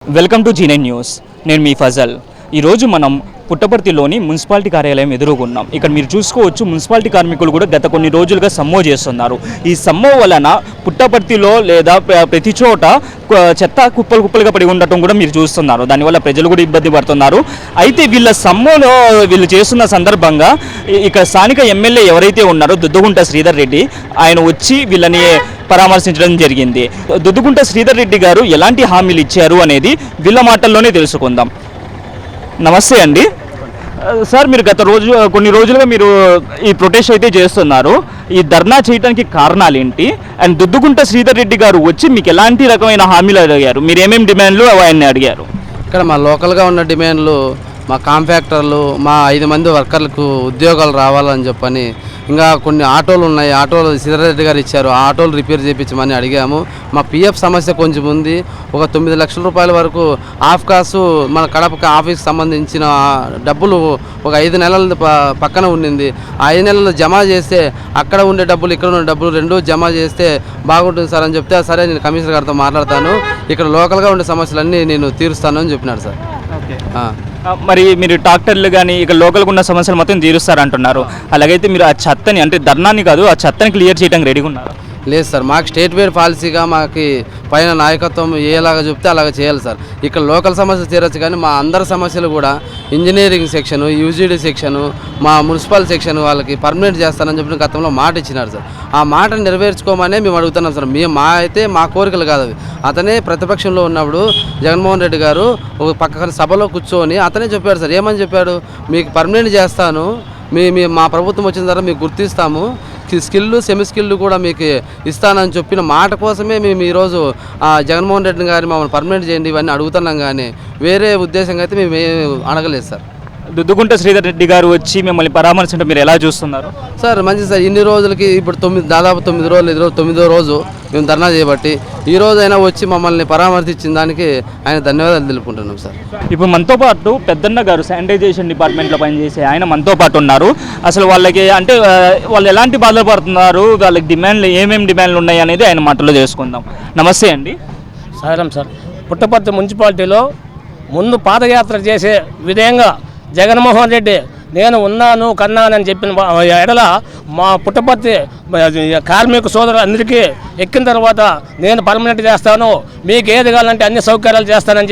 Welcome to G9 news. నేను మీ ఫజల్. ఈరోజు మనం పుట్టపర్తిలోని మున్సిపాలిటీ కార్యాలయం ఎదురుగున్నాం. ఇక్కడ మీరు చూసుకోవచ్చు, మున్సిపాలిటీ కార్మికులు కూడా గత కొన్ని రోజులుగా సమ్మో చేస్తున్నారు. ఈ సమ్మో వలన పుట్టపర్తిలో లేదా ప్రతి చోట చెత్త కుప్పలుగా పడి ఉండటం కూడా మీరు చూస్తున్నారు. దానివల్ల ప్రజలు కూడా ఇబ్బంది పడుతున్నారు. అయితే వీళ్ళ సమ్మోలో వీళ్ళు చేస్తున్న సందర్భంగా ఇక్కడ స్థానిక ఎమ్మెల్యే ఎవరైతే ఉన్నారో దుద్దుగుంట శ్రీధర్ రెడ్డి, ఆయన వచ్చి వీళ్ళని పరామర్శించడం జరిగింది. దుద్దుగుంట శ్రీధర్ రెడ్డి గారు ఎలాంటి హామీలు ఇచ్చారు అనేది వీళ్ళ మాటల్లోనే తెలుసుకుందాం. నమస్తే అండి సార్. మీరు కొన్ని రోజులుగా మీరు ఈ ప్రొటెస్ట్ అయితే చేస్తున్నారు. ఈ ధర్నా చేయడానికి కారణాలు ఏంటి? అండ్ దుద్దుగుంట శ్రీధర్ రెడ్డి గారు వచ్చి మీకు ఎలాంటి రకమైన హామీలు అడిగారు? మీరు ఏమేమి డిమాండ్లు ఆయన్ని అడిగారు? ఇక్కడ మా లోకల్గా ఉన్న డిమాండ్లు, మా కాంట్రాక్టర్లు, మా 5 మంది వర్కర్లకు ఉద్యోగాలు రావాలని చెప్పని, ఇంకా కొన్ని ఆటోలు ఉన్నాయి, ఆటోలు శ్రీధర్ గారు ఇచ్చారు, ఆ ఆటోలు రిపేర్ చేయించమని అడిగాము. మా పిఎఫ్ సమస్య కొంచెం ఉంది. ఒక 9 లక్షల రూపాయల వరకు ఆఫ్ కాసు మన కడప ఆఫీస్కి సంబంధించిన డబ్బులు ఒక 5 నెలల పక్కన ఉండింది. ఆ 5 నెలలు జమ చేస్తే అక్కడ ఉండే డబ్బులు, ఇక్కడ ఉండే డబ్బులు రెండూ జమ చేస్తే బాగుంటుంది సార్ అని చెప్తే, సరే నేను కమిషనర్ గారితో మాట్లాడతాను, ఇక్కడ లోకల్గా ఉండే సమస్యలన్నీ నేను తీరుస్తాను అని చెప్పినాడు సార్. మరి మీరు ట్రాక్టర్లు కానీ ఇక్కడ లోకల్గా ఉన్న సమస్యలు మొత్తం తీరుస్తారంటున్నారు. అలాగైతే మీరు ఆ చెత్తని, అంటే ధర్నాన్ని కాదు, ఆ చెత్తని క్లియర్ చేయడానికి రెడీగా ఉన్నారు? లేదు సార్, మాకు స్టేట్ వైడ్ పాలసీగా మాకు పైన నాయకత్వం ఏలాగా చెప్తే అలాగ చేయాలి సార్. ఇక్కడ లోకల్ సమస్యలు తీరచ్చు, కానీ మా అందరి సమస్యలు కూడా ఇంజనీరింగ్ సెక్షను, యూజీడీ సెక్షను, మా మున్సిపల్ సెక్షన్ వాళ్ళకి పర్మనెంట్ చేస్తానని చెప్పిన గతంలో మాట ఇచ్చినారు సార్. ఆ మాటను నెరవేర్చుకోమనే మేము అడుగుతున్నాం సార్. మా కోరికలు కాదు అవి. అతనే ప్రతిపక్షంలో ఉన్నప్పుడు జగన్మోహన్ రెడ్డి గారు ఒక పక్కన సభలో కూర్చొని అతనే చెప్పాడు సార్. ఏమని చెప్పాడు? మీకు పర్మనెంట్ చేస్తాను, మా ప్రభుత్వం వచ్చిన తర్వాత మీకు గుర్తిస్తాము, స్కిల్లు సెమీ స్కిల్లు కూడా మీకు ఇస్తానని చెప్పిన మాట కోసమే మేము ఈరోజు జగన్మోహన్ రెడ్డి గారిని మమ్మల్ని పర్మనెంట్ చేయండి ఇవన్నీ అడుగుతున్నాం, కానీ వేరే ఉద్దేశంగా అయితే మేము అడగలేదు సార్. దుద్దుగుంట శ్రీధర్ రెడ్డి గారు వచ్చి మిమ్మల్ని పరామర్శించడం మీరు ఎలా చూస్తున్నారు సార్? మంచిది సార్. ఇన్ని రోజులకి ఇప్పుడు దాదాపు 9 రోజులు, ఈరోజు 9వ రోజు మేము ధర్నా చేయబట్టి ఈ రోజైనా వచ్చి మమ్మల్ని పరామర్శించిన దానికి ఆయన ధన్యవాదాలు తెలుపుకుంటున్నాం సార్. ఇప్పుడు మనతో పాటు పెద్దన్న గారు శానిటైజేషన్ డిపార్ట్మెంట్లో పనిచేసే ఆయన మనతో పాటు ఉన్నారు. అసలు వాళ్ళకి అంటే వాళ్ళు ఎలాంటి బాధలు పడుతున్నారు, వాళ్ళకి డిమాండ్లు ఏమేమి డిమాండ్లు ఉన్నాయి అనేది ఆయన మాటలో చేసుకుందాం. నమస్తే అండి. సారం సార్. పుట్టపర్తి మున్సిపాలిటీలో ముందు పాదయాత్ర చేసే విధంగా జగన్మోహన్ రెడ్డి నేను ఉన్నాను కన్నానని చెప్పిన ఎడల మా పుట్టపర్తి కార్మిక సోదరులు అందరికీ ఎక్కిన తర్వాత నేను పర్మనెంట్ చేస్తాను, మీకు ఏది కావాలంటే అన్ని సౌకర్యాలు చేస్తానని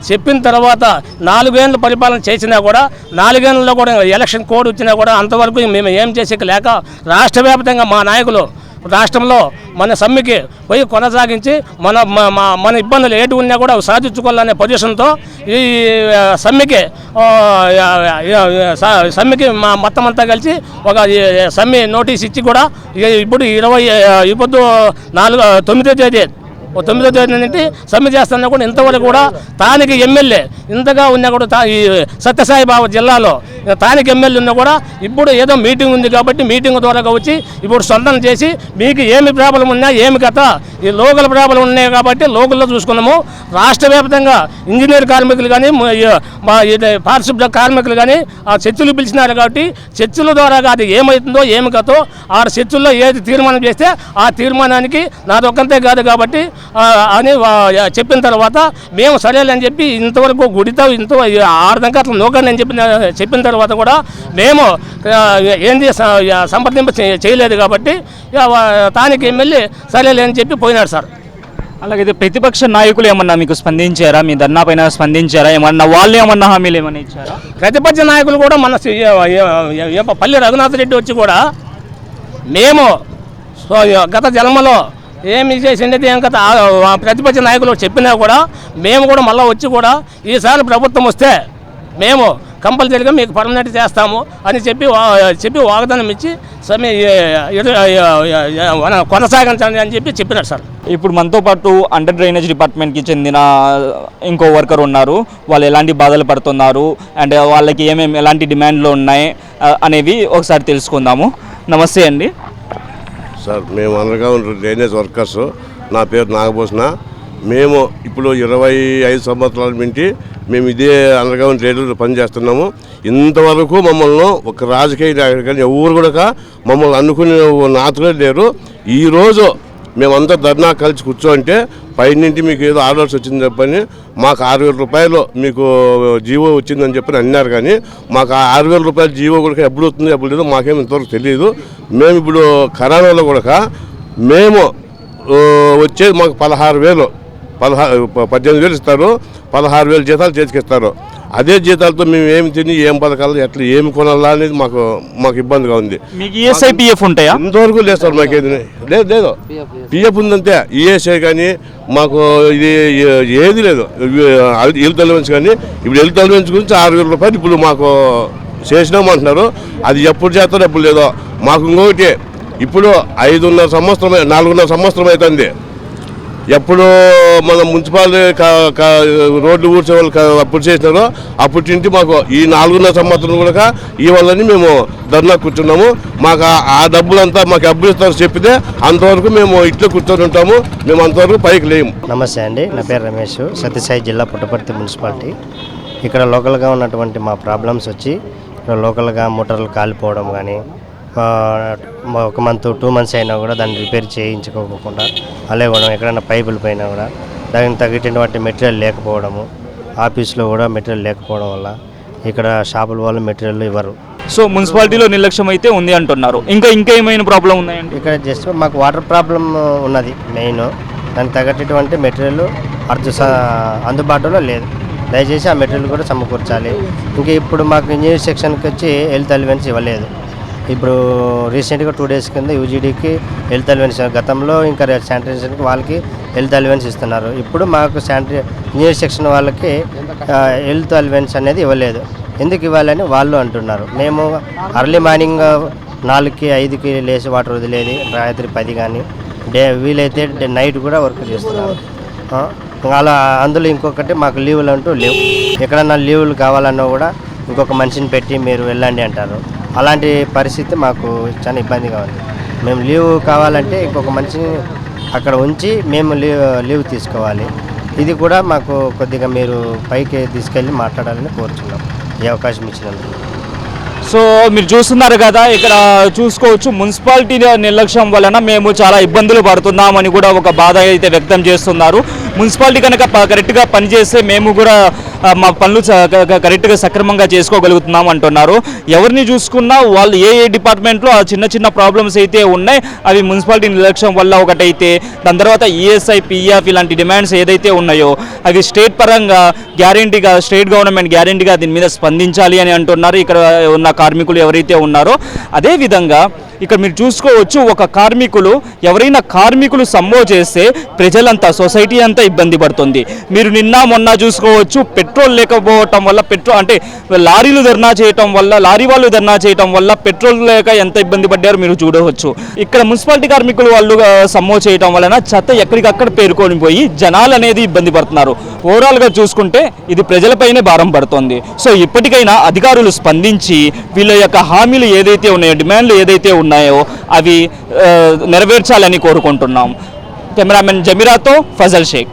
చెప్పిన తర్వాత 4 ఏళ్ళు పరిపాలన చేసినా కూడా 4 ఏళ్ళలో కూడా ఎలక్షన్ కోడ్ వచ్చినా కూడా అంతవరకు మేము ఏం చేసే లేక రాష్ట్ర వ్యాప్తంగా మా నాయకులు రాష్ట్రంలో మన సమ్మెకి పోయి కొనసాగించి మన ఇబ్బందులు ఏటి ఉన్నా కూడా సాధించుకోవాలనే పొజిషన్తో ఈ సమ్మెకి మొత్తం అంతా కలిసి ఒక సమ్మె నోటీస్ ఇచ్చి కూడా ఇప్పుడు 9వ తేదీ 9వ తేదీ నుండి సమ్మె చేస్తున్నా కూడా ఇంతవరకు కూడా స్థానిక ఎమ్మెల్యే ఇంతగా ఉన్నా కూడా ఈ సత్యసాయిబాబా జిల్లాలో స్థానిక ఎమ్మెల్యే ఉన్నా కూడా ఇప్పుడు ఏదో మీటింగ్ ఉంది కాబట్టి మీటింగ్ ద్వారా వచ్చి ఇప్పుడు సొంతం చేసి మీకు ఏమి ప్రాబ్లం ఉన్నా ఏమి కథ ఈ లోకల్ ప్రాబ్లం ఉన్నాయి కాబట్టి లోకల్లో చూసుకున్నాము. రాష్ట్ర వ్యాప్తంగా ఇంజనీర్ కార్మికులు కానీ పారిశుభ్ర కార్మికులు కానీ ఆ చర్చలు పిలిచినారు కాబట్టి చర్చల ద్వారా అది ఏమవుతుందో ఏమి కథో ఆ చర్చల్లో ఏది తీర్మానం చేస్తే ఆ తీర్మానానికి నాదొక్కంతే కాదు కాబట్టి అని చెప్పిన తర్వాత మేము సరేలని చెప్పి ఇంతవరకు గుడితో 6 దాకా అట్లా నోకండి అని చెప్పిన తర్వాత కూడా మేము ఏంది సంప్రదింపు చేయలేదు కాబట్టి స్థానిక ఎమ్మెల్యే సరేలే అని చెప్పి పోయినాడు సార్. అలాగైతే ప్రతిపక్ష నాయకులు ఏమన్నా మీకు స్పందించారా? మీ ధర్నా పైన స్పందించారా? ఏమన్నా వాళ్ళు ఏమన్నా హామీలు ఏమన్నా ఇచ్చారా? ప్రతిపక్ష నాయకులు కూడా మన పల్లి రఘునాథ్ రెడ్డి వచ్చి కూడా మేము గత జన్మలో ఏమి చేసిండేది ఏం కదా ప్రతిపక్ష నాయకులు చెప్పినా కూడా మేము కూడా మళ్ళీ వచ్చి కూడా ఈసారి ప్రభుత్వం వస్తే మేము కంపల్సరీగా మీకు పర్మనెంట్ చేస్తాము అని చెప్పి వాగ్దానం ఇచ్చి సమ్మె కొనసాగించండి అని చెప్పినారు సార్. ఇప్పుడు మనతో పాటు అండర్ డ్రైనేజ్ డిపార్ట్మెంట్కి చెందిన ఇంకో వర్కర్ ఉన్నారు. వాళ్ళు ఎలాంటి బాధలు పడుతున్నారు అండ్ వాళ్ళకి ఎలాంటి డిమాండ్లు ఉన్నాయి అనేవి ఒకసారి తెలుసుకుందాము. నమస్తే అండి సార్. మేము అండర్గ్రౌండ్ డ్రైనేజ్ వర్కర్స్. నా పేరు నాగభూషణ. మేము ఇప్పుడు 25 సంవత్సరాల నుంచి మేము ఇదే అండర్గ్రౌండ్ డ్రైనేజ్లో పనిచేస్తున్నాము. ఇంతవరకు మమ్మల్ని ఒక రాజకీయ నాయకుడు కానీ ఎవరు కూడా మమ్మల్ని అనుకునే నాతులే లేరు. ఈరోజు మేమంతా ధర్నా కలిసి కూర్చోంటే పైనుంటి మీకు ఏదో ఆర్డర్స్ వచ్చిందని చెప్పని మాకు 6,000 రూపాయలు మీకు జీవో వచ్చిందని చెప్పని అన్నారు. కానీ మాకు ఆ 6,000 రూపాయలు జీవో కూడా ఎప్పుడు వస్తుంది ఎప్పుడు లేదో మాకేం ఇంతవరకు తెలియదు. మేము ఇప్పుడు కరోనాలో కూడా మేము వచ్చేది మాకు 18,000 ఇస్తారు, 16,000 జీతాలు చేతికిస్తారు. అదే జీతాలతో మేము ఏమి తిని ఏం పథకాలు ఎట్లా ఏమి కొనాలా అనేది మాకు ఇబ్బందిగా ఉంది. మీకు ఈఎస్ఐ పిఎఫ్ ఉంటాయా? ఇంతవరకు లేదు సార్, మాకేది లేదు. పిఎఫ్ ఉందంతే, ఈఎస్ఐ కానీ మాకు ఇది ఏది లేదు. హెల్త్ అలవెన్స్ కానీ ఇప్పుడు హెల్త్ అలవెన్స్ గురించి 6,000 రూపాయలు ఇప్పుడు మాకు చేసినామంటున్నారు. అది ఎప్పుడు చేస్తారో ఎప్పుడు లేదో. మాకు ఇంకొకటి ఇప్పుడు 4.5 సంవత్సరం అవుతుంది. ఎప్పుడు మన మున్సిపాలిటీ రోడ్లు ఊడ్చే వాళ్ళు అప్పుడు చేసినారో అప్పటి నుంచి మాకు ఈ 4.5 సంవత్సరం కూడా ఇవ్వాలని మేము ధర్నా కూర్చున్నాము. మాకు ఆ డబ్బులంతా మాకు డబ్బులు ఇస్తారు చెప్పితే అంతవరకు మేము ఇట్లా కూర్చొని ఉంటాము. మేము అంతవరకు పైకి లేము. నమస్తే అండి, నా పేరు రమేష్, సత్యసాయి జిల్లా పుట్టపర్తి మున్సిపాలిటీ. ఇక్కడ లోకల్గా ఉన్నటువంటి మా ప్రాబ్లమ్స్ వచ్చి ఇక్కడ లోకల్గా మోటార్లు కాలిపోవడం కానీ, ఒక మంత్ 2 మంత్స్ అయినా కూడా దాన్ని రిపేర్ చేయించుకోకుండా అలాగే కూడా ఎక్కడైనా పైపులు పైన కూడా దానికి తగ్గటువంటి మెటీరియల్ లేకపోవడము, ఆఫీస్లో కూడా మెటీరియల్ లేకపోవడం వల్ల ఇక్కడ షాపుల వాళ్ళు మెటీరియల్ ఇవ్వరు. సో మున్సిపాలిటీలో నిర్లక్ష్యం అయితే ఉంది అంటున్నారు. ఇంకా ఏమైనా ప్రాబ్లం ఉన్నాయండి? ఇక్కడ జస్ట్ మాకు వాటర్ ప్రాబ్లం ఉన్నది మెయిన్. దానికి తగ్గటువంటి మెటీరియల్ అందుబాటులో లేదు. దయచేసి ఆ మెటీరియల్ కూడా సమకూర్చాలి. ఇంకా ఇప్పుడు మాకు ఇంజనీర్ సెక్షన్కి వచ్చి హెల్త్ అలవెన్స్ ఇవ్వలేదు. ఇప్పుడు రీసెంట్గా 2 డేస్ కింద యూజీడీకి హెల్త్ అలవెన్స్, గతంలో ఇంకా శానిటైజేషన్కి వాళ్ళకి హెల్త్ అలవెన్స్ ఇస్తున్నారు. ఇప్పుడు మాకు ఇంజనీర్ సెక్షన్ వాళ్ళకి హెల్త్ అలవెన్స్ అనేది ఇవ్వలేదు. ఎందుకు ఇవ్వాలని వాళ్ళు అంటున్నారు. మేము అర్లీ మార్నింగ్ 4కి 5కి లేచి వాటర్ వదిలేది, రాత్రి 10 కానీ వీలైతే నైట్ కూడా వర్క్ చేస్తున్నారు. అలా అందులో ఇంకొకటి మాకు లీవులు అంటూ లేవు. ఎక్కడన్నా లీవులు కావాలన్నా కూడా ఇంకొక మనిషిని పెట్టి మీరు వెళ్ళండి అంటారు. అలాంటి పరిస్థితి మాకు చాలా ఇబ్బందిగా ఉంది. మేము లీవ్ కావాలంటే ఇంకొక మనిషిని అక్కడ ఉంచి మేము లీవ్ తీసుకోవాలి. ఇది కూడా మాకు కొద్దిగా మీరు పైకి తీసుకెళ్ళి మాట్లాడాలని కోరుచున్నాం ఈ అవకాశం ఇచ్చినందుకు. సో మీరు చూస్తున్నారు కదా, ఇక్కడ చూసుకోవచ్చు మున్సిపాలిటీ నిర్లక్ష్యం వలన మేము చాలా ఇబ్బందులు పడుతున్నామని కూడా ఒక బాధ అయితే వ్యక్తం చేస్తున్నారు. మున్సిపాలిటీ కనుక కరెక్ట్గా పనిచేస్తే మేము కూడా మా పనులు కరెక్ట్గా సక్రమంగా చేసుకోగలుగుతున్నాం అంటున్నారు. ఎవరిని చూసుకున్నా వాళ్ళు ఏ డిపార్ట్మెంట్లో ఆ చిన్న ప్రాబ్లమ్స్ అయితే ఉన్నాయి అవి మున్సిపాలిటీ నిర్లక్ష్యం వల్ల ఒకటైతే, దాని తర్వాత ఈఎస్ఐ పిఎఫ్ ఇలాంటి డిమాండ్స్ ఏదైతే ఉన్నాయో అవి స్టేట్ పరంగా గ్యారెంటీగా, స్టేట్ గవర్నమెంట్ గ్యారెంటీగా దీని మీద స్పందించాలి అని అంటున్నారు ఇక్కడ ఉన్న కార్మికులు ఎవరైతే ఉన్నారో. అదేవిధంగా ఇక్కడ మీరు చూసుకోవచ్చు, ఒక ఎవరైనా కార్మికులు సమ్మో చేస్తే ప్రజలంతా, సొసైటీ అంతా ఇబ్బంది పడుతుంది. మీరు నిన్న మొన్న చూసుకోవచ్చు, పెట్రోల్ లేకపోవటం వల్ల లారీలు ధర్నా చేయటం వల్ల, లారీ వాళ్ళు ధర్నా చేయటం వల్ల పెట్రోల్ లేక ఎంత ఇబ్బంది పడ్డారో మీరు చూడవచ్చు. ఇక్కడ మున్సిపాలిటీ కార్మికులు వాళ్ళు సమ్మో చేయటం వలన చెత్త ఎక్కడికక్కడ పేరుకొని పోయి జనాలు అనేది ఇబ్బంది పడుతున్నారు. ఓవరాల్గా చూసుకుంటే ఇది ప్రజలపైనే భారం పడుతుంది. సో ఇప్పటికైనా అధికారులు స్పందించి వీళ్ళ యొక్క హామీలు ఏదైతే ఉన్నాయో, డిమాండ్లు ఏదైతే ఉన్నాయో అవి నెరవేర్చాలని కోరుకుంటున్నాం. కెమెరామెన్ జమీరాతో ఫజల్ షేక్.